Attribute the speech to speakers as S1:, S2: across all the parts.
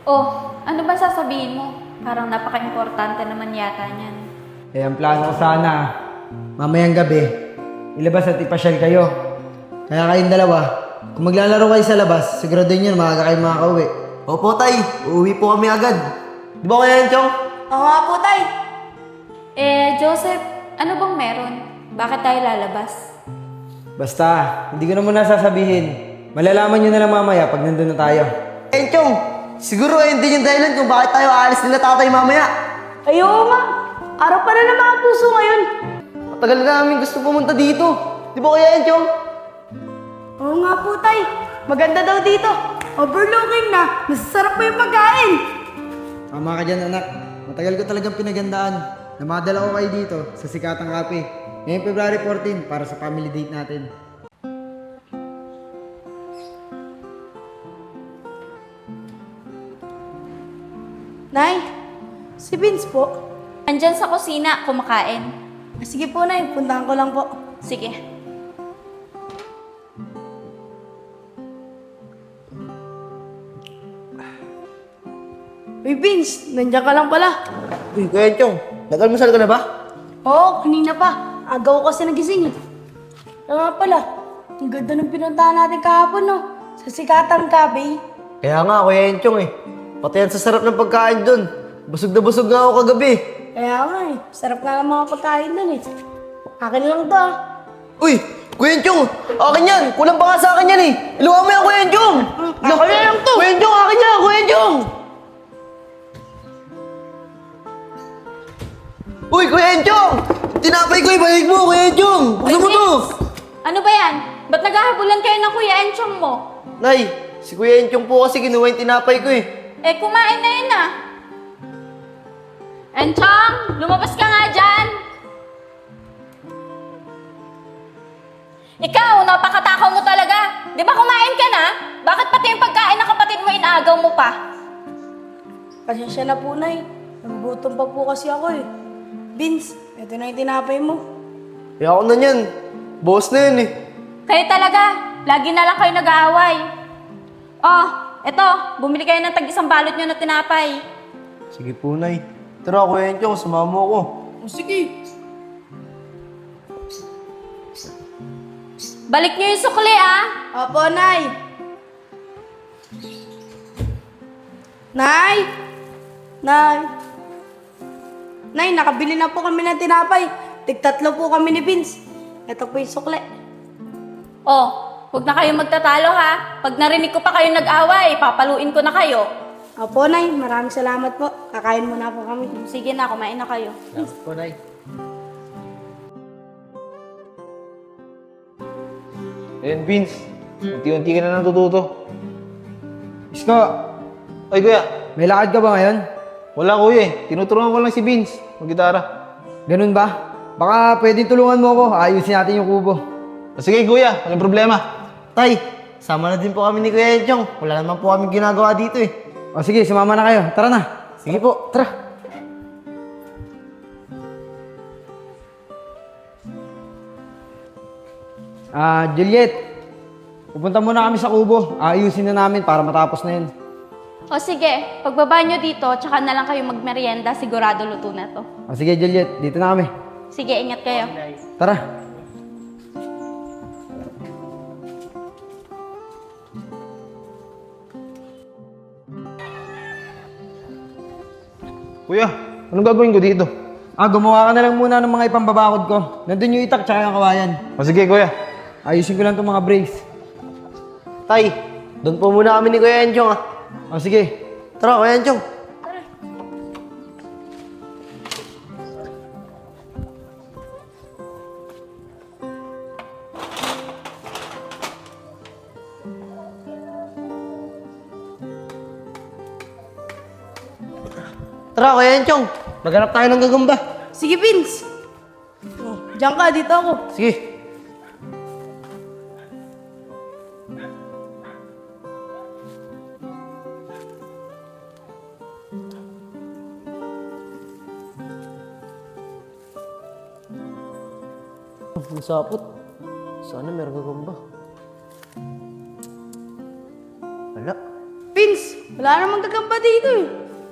S1: Oh, ano ba sasabihin mo? Parang napaka-importante naman yata niyan.
S2: Ang plano ko sana, mamayang gabi, ilabas at ipasyal kayo. Kaya kayong dalawa, kung maglalaro kayo sa labas, siguraduhin nyo maaga kayo makakauwi.
S3: Opo, tay. Uuwi po kami agad. Di ba kaya yan, Chong?
S4: Oo nga po, tay.
S1: Joseph, ano bang meron? Bakit tayo lalabas?
S2: Basta, hindi ko na muna sasabihin. Malalaman nyo na lang mamaya pag nandun na tayo.
S3: Chong, siguro hindi yung dahilan kung bakit tayo aalis nila tatay mamaya.
S4: Ay, oo nga. Araw pa na ng mga puso ngayon.
S3: Matagal na namin gusto pumunta dito. Di ba kaya yan, Chong?
S4: Oo nga po, tay. Maganda daw dito. Overlooking na. Masasarap pa yung pagkain.
S2: Tama ka dyan, anak. Matagal ko talagang pinagandaan na madala ko kayo dito sa Sikatang Cafe. Ngayong February 14 para sa family date natin.
S4: Nay, si Vince po.
S1: Andyan sa kusina, kumakain.
S4: Sige po, Nay. Puntahan ko lang po.
S1: Sige.
S4: Uy, Vince. Nandiyan ka lang pala.
S3: Uy, Kuya Chong, nag-almusal ka na ba?
S4: Oo, kanina pa. Agaw ko kasi nagising eh. Kaya nga pala, ang ganda ng pinuntahan natin kahapon, no? Sa Sikatang Cafe.
S3: Kaya nga, Kuya Chong eh. Pati yan sa sarap ng pagkain dun. Busog na busog nga ako kagabi.
S4: Kaya nga eh. Sarap nga ng mga pagkain dun eh. Akin lang to ah.
S3: Uy, Kuya Chong, akin yan. Kulang pa nga sa akin yan eh. Iluwa mo yan, Kuya Chong.
S4: Akin na lang to.
S3: Kuya Chong, akin yan, Kuya Chong. Uy, Kuya Chong! Tinapay ko, ibalik mo, Kuya Chong! Gusto mo to?
S1: Ano ba yan? Ba't naghahabulan kayo ng Kuya Enchong mo?
S3: Nay, si Kuya Chong po kasi kinuha yung tinapay ko eh.
S1: Kumain na yun ah. Enchong, lumabas ka nga dyan. Ikaw, napakatakaw mo talaga. Di ba kumain ka na? Bakit pati yung pagkain ng kapatid mo inaagaw mo pa?
S4: Pasensya na po, Nay. Nagugutom pa po kasi ako eh. Vince, ito na yung tinapay mo.
S3: Eh ako na yan. Boss na yan eh.
S1: Kayo talaga, lagi na lang kayo nag-aaway. Oh, eto, bumili kayo ng tag-isang balot nyo na tinapay.
S3: Sige po, Nay. Tara, Kuya Chong, sumama mo ako.
S4: O sige.
S1: Balik nyo yung sukli ah.
S4: Opo, Nay. Nay! Nay! Nay, nakabili na po kami ng tinapay. Tig-tatlo po kami ni Vince. Ito po yung sukle.
S1: Oh, huwag na kayo magtatalo ha. Pag narinig ko pa kayo nag-away, papaluin ko na kayo.
S4: Opo, Nay. Maraming salamat po. Kakain muna po kami.
S1: Sige na, kumain na kayo.
S3: Salamat po, Nay.
S5: Vince, unti-unti ka na natututo.
S2: Isko,
S5: Ay, kuya.
S2: may lakad ka ba ngayon?
S5: Wala, kuya eh. Tinuturuan ko lang si Vince mag-gitara.
S2: Ganun ba? Baka pwedeng tulungan mo ako. Ayusin natin yung kubo.
S5: Sige, kuya. Walang problema.
S3: Tay, sama na din po kami ni Kuya Chong. Wala naman po kami ginagawa dito eh.
S2: O sige, sumama na kayo. Tara na.
S3: Sige po.
S2: Tara. Juliet. Pupunta muna kami sa kubo. Ayusin na namin para matapos na yun.
S1: O sige, pagbaba nyo dito, tsaka na lang kayo magmerienda, sigurado luto na to.
S2: O sige, Juliet. Dito na kami.
S1: Sige, ingat kayo.
S2: Tara.
S5: Kuya, anong gagawin ko dito?
S2: Gumawa ka na lang muna ng mga ipambabakod ko. Nandun yung itak tsaka yung kawayan.
S5: O sige, kuya.
S2: Ayusin ko lang itong mga brace.
S3: Tay, doon po muna kami ni Kuya Chong ah.
S2: O sige.
S3: Tara, Kuya Chong. Tara, Kuya Chong. Maghanap tayo ng gagamba.
S4: Sige, Vince. Oh, diyan ka, dito ako.
S3: Sige. Ang sapot. Sana meron gagamba. Wala.
S4: Vince, Wala namang gagamba dito eh.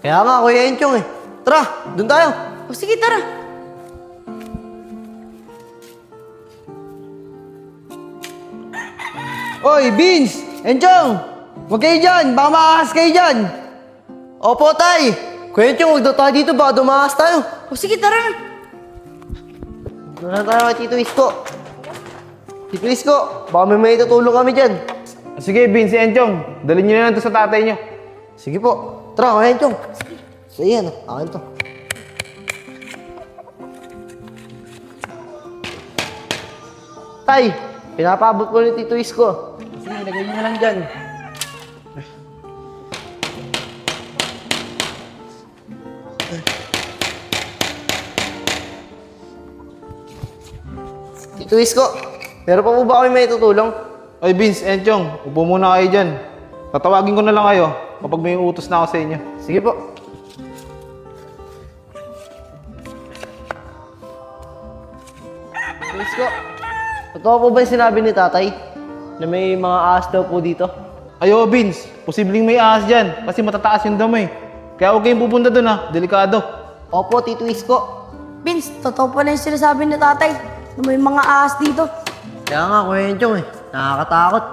S3: Kaya nga, Kuya Enchong eh. Tara, dun tayo.
S4: O sige, tara.
S2: Oy, Vince! Enchong! Huwag kayo dyan! Baka makahas kayo dyan!
S3: Opo, tay. Kuya Enchong, huwag daw tayo dito, baka dumakas tayo.
S4: O sige, tara na.
S3: Doon na tayo kay Tito Isko. Tito Isko, baka may tutulong kami dyan.
S5: Sige, Vince, si Enchong. Dalhin niyo na lang to sa tatay niyo.
S3: Sige po. Tara, Kuya Enchong. So, yan. Akin to. Tay, pinapabot ko ni Tito Isko.
S2: Sige, lagay nyo na lang dyan.
S3: Tito Isko, meron pa po ba kami may tutulong?
S5: Oy, Vince, Enchong, upo muna kayo dyan. Tatawagin ko na lang kayo kapag may utos na ako sa inyo.
S3: Sige po. Tito Isko, totoo po ba yung sinabi ni tatay na may mga ahas daw po dito?
S5: Ayo, Vince, posibleng may ahas dyan kasi matataas yung damo eh. Kaya huwag kayong pupunta dun ha, delikado.
S3: Opo, Tito Isko.
S4: Vince, totoo pala yung sinasabi ni tatay na may mga ahas dito.
S3: Kaya nga, Kuya Enchong eh. Nakakatakot.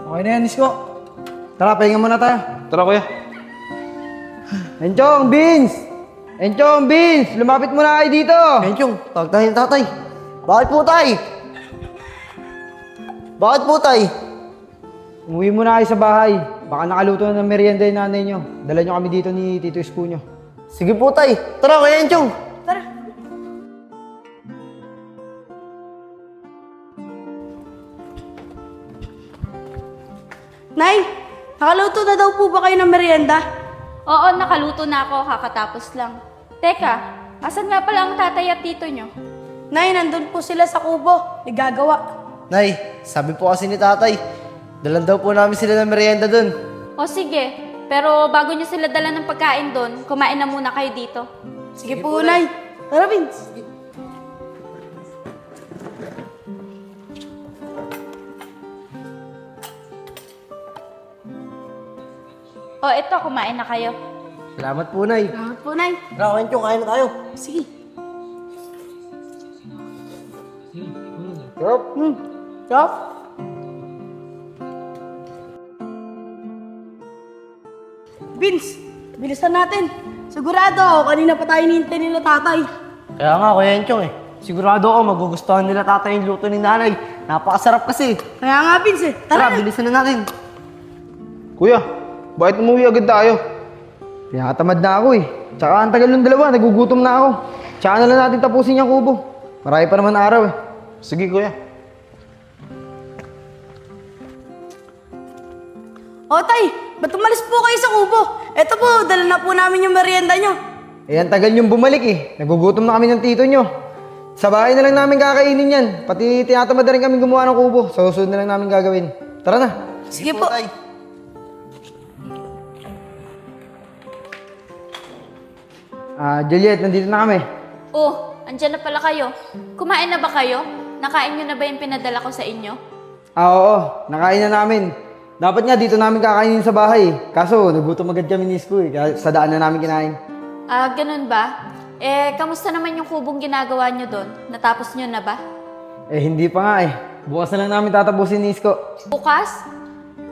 S2: Okay na yan, Isko. Tara, pahinga muna tayo.
S5: Tara, kuya.
S2: Enchong, Vince! Enchong, Vince! Lumapit muna kayo dito!
S3: Kuya Enchong, tawag tayo ng tatay. Bakit po, tay? Bakit po, tay?
S2: Umuwi muna kayo sa bahay. Baka nakaluto na ng merienda yung nanay nyo. Dala nyo kami dito ni Tito Isko nyo.
S3: Sige po, tay. Tara, Kuya Enchong.
S4: Tara. Nay, nakaluto na daw po ba kayo ng merienda?
S1: Oo, nakaluto na ako, kakatapos lang. Teka, asan nga pala ang tatay at tito nyo?
S4: Nay, nandun po sila sa kubo. Nagagawa.
S3: Nay, sabi po kasi ni tatay, dalan daw po namin sila ng merienda dun.
S1: O sige, pero bago nyo sila dala ng pagkain doon, kumain na muna kayo dito.
S4: Sige po, Nay. Tara, Vince.
S1: O ito, kumain na kayo.
S3: Salamat po, Nay.
S4: Salamat po, Nay.
S3: Tara, Kuya Enchong, kain na tayo.
S4: Sige.
S3: Yup.
S4: Chop. Vince, bilisan natin. Sigurado ako, kanina pa tayo nihintay nila tatay.
S3: Kaya nga, Kuya Enchong eh. Sigurado ako magugustuhan nila tatay yung luto ni nanay. Napakasarap kasi.
S4: Kaya nga, Vince,
S3: Tara,
S4: tara.
S3: bilisan na natin.
S5: Kuya, bakit umuwi agad tayo?
S2: Pinakatamad na ako eh. Tsaka ang tagal ng dalawa, nagugutom na ako. Tsaka na lang natin tapusin yung kubo. Marami pa naman araw eh.
S5: Sige, kuya.
S4: O, tay, ba't umalis po kayo sa kubo? Eto po, dala na po namin yung merienda nyo.
S2: Eh, ang tagal yung bumalik eh. Nagugutom na kami ng tito nyo. Sa bahay na lang namin kakainin yan. Pati tinatamad na rin kami gumawa ng kubo. Sa susunod na lang namin gagawin. Tara na.
S4: Sige po.
S3: Tay.
S2: Juliet, nandito na kami.
S1: Oh, andyan na pala kayo. Kumain na ba kayo? Nakain nyo na ba yung pinadala ko sa inyo?
S2: Oo. Nakain na namin. Dapat nga dito namin kakainin sa bahay. Kaso, nagutom agad kami ni Isko eh. Kaya sa daan na namin kinain.
S1: Ganun ba? Kamusta naman yung kubong ginagawa nyo doon? Natapos nyo na ba?
S2: Eh, hindi pa nga eh. Bukas na lang namin tatapusin ni Isko.
S1: Bukas?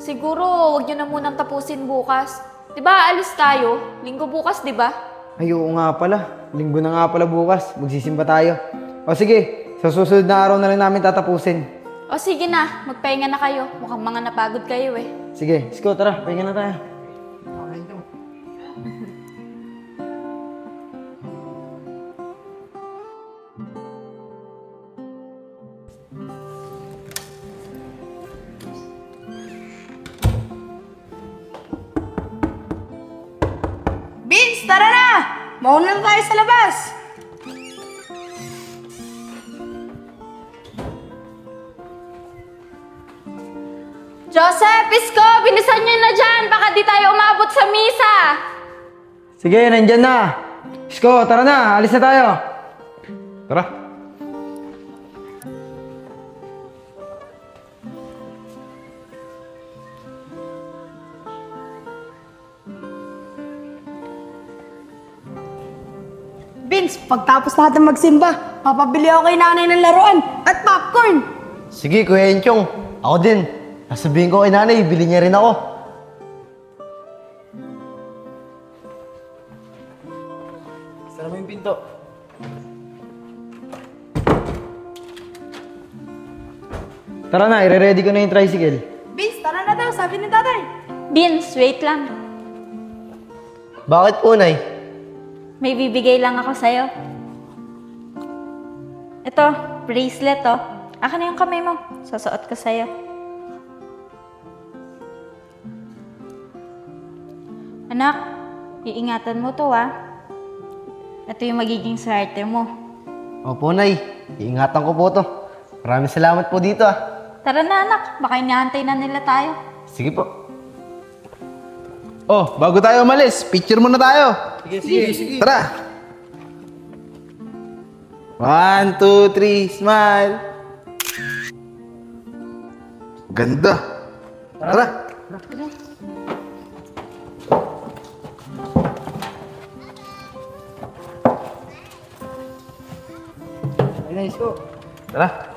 S1: Siguro, wag nyo na munang tapusin bukas. Diba, alis tayo? Linggo bukas, diba?
S2: Ay, oo nga pala. Linggo na nga pala bukas. Magsisimba tayo. O sige, sa susunod na araw na lang namin tatapusin.
S1: O sige na, magpahinga na kayo. Mukhang mga napagod kayo eh.
S2: Sige, Isko, tara. Pahinga na tayo.
S4: Vince, tara na! Mauna na tayo sa labas.
S1: Joseph, Isko, bilisan nyo na dyan. Baka di tayo umabot sa misa.
S2: Sige, nandyan na. Isko, tara na. Alis na tayo.
S5: Tara.
S4: Vince, pagtapos natin magsimba, papabili ako kay nanay ng laruan at popcorn.
S3: Sige, Kuya Enchong. Ako din. Sasabihin ko kay nanay, bili niya rin ako.
S2: Sara mo yung pinto. Tara na, ire-ready ko na yung tricycle.
S4: Vince, tara na daw, sabi ni tatay.
S1: Vince, wait lang.
S3: Bakit po, Nay?
S1: May bibigay lang ako sa'yo. Ito, bracelet oh. Akin na yung kamay mo. Susuot ko sa'yo. Anak, iingatan mo to ah. Ito yung magiging swerte mo.
S3: Opo, Nay. Iingatan ko po to. Maraming salamat po dito ah.
S1: Tara na anak, baka inihantay na nila tayo.
S3: Sige po.
S5: Oh, bago tayo umalis, picture muna tayo. Sige. Tara. 1, 2, 3, smile. Ganda. Tara.
S2: Ay, nice ko.
S5: Tara.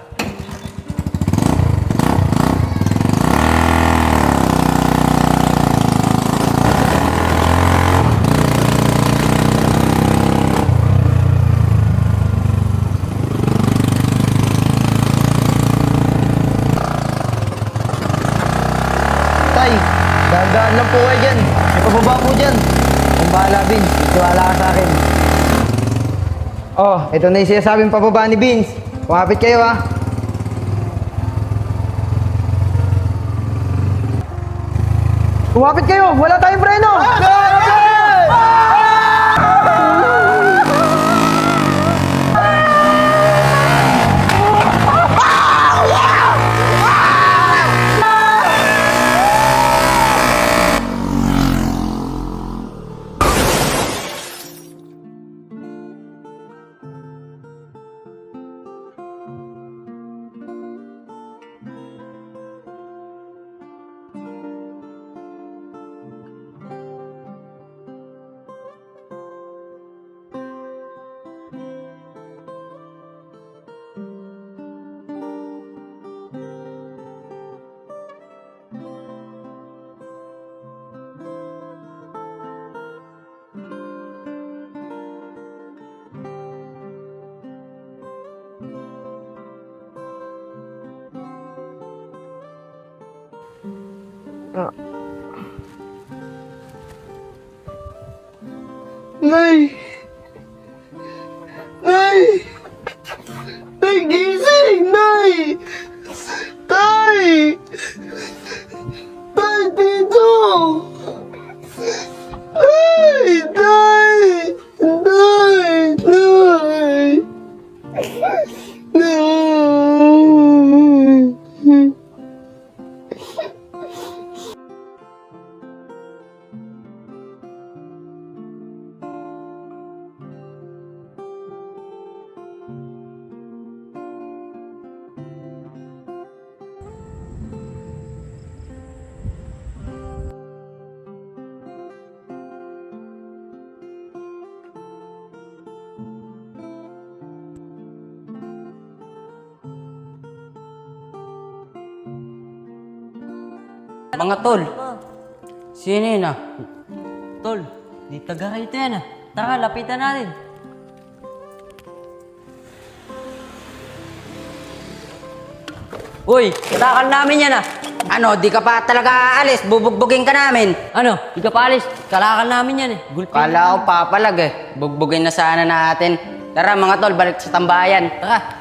S3: Tay, dahan-dahan lang po kayo dyan. May pababa po dyan.
S2: Kung bahala, Vince. Itiwala ka sa akin. Oh, ito na yung sinasabing pababa ni Vince. Kumapit kayo, ha. Kumapit kayo! Wala tayong preno!
S3: Nay! Nay! Nay, gising! Nay! Tay! Tay, dito! Ay! Tay! Tay! Tay! Nay!
S6: Mga tol, sino yun ah? Tol, di taga rito yan ah. Tara, lapitan natin. Uy, katakan namin yan ah.
S7: Ano, di ka pa talaga aalis, bubugbugin ka namin.
S6: Ano, di ka paalis. Kalakan namin yan eh. Gulpin.
S7: Kala ko papalag eh, bugbugin na sana natin. Tara mga tol, balik sa tambayan.
S6: Tara.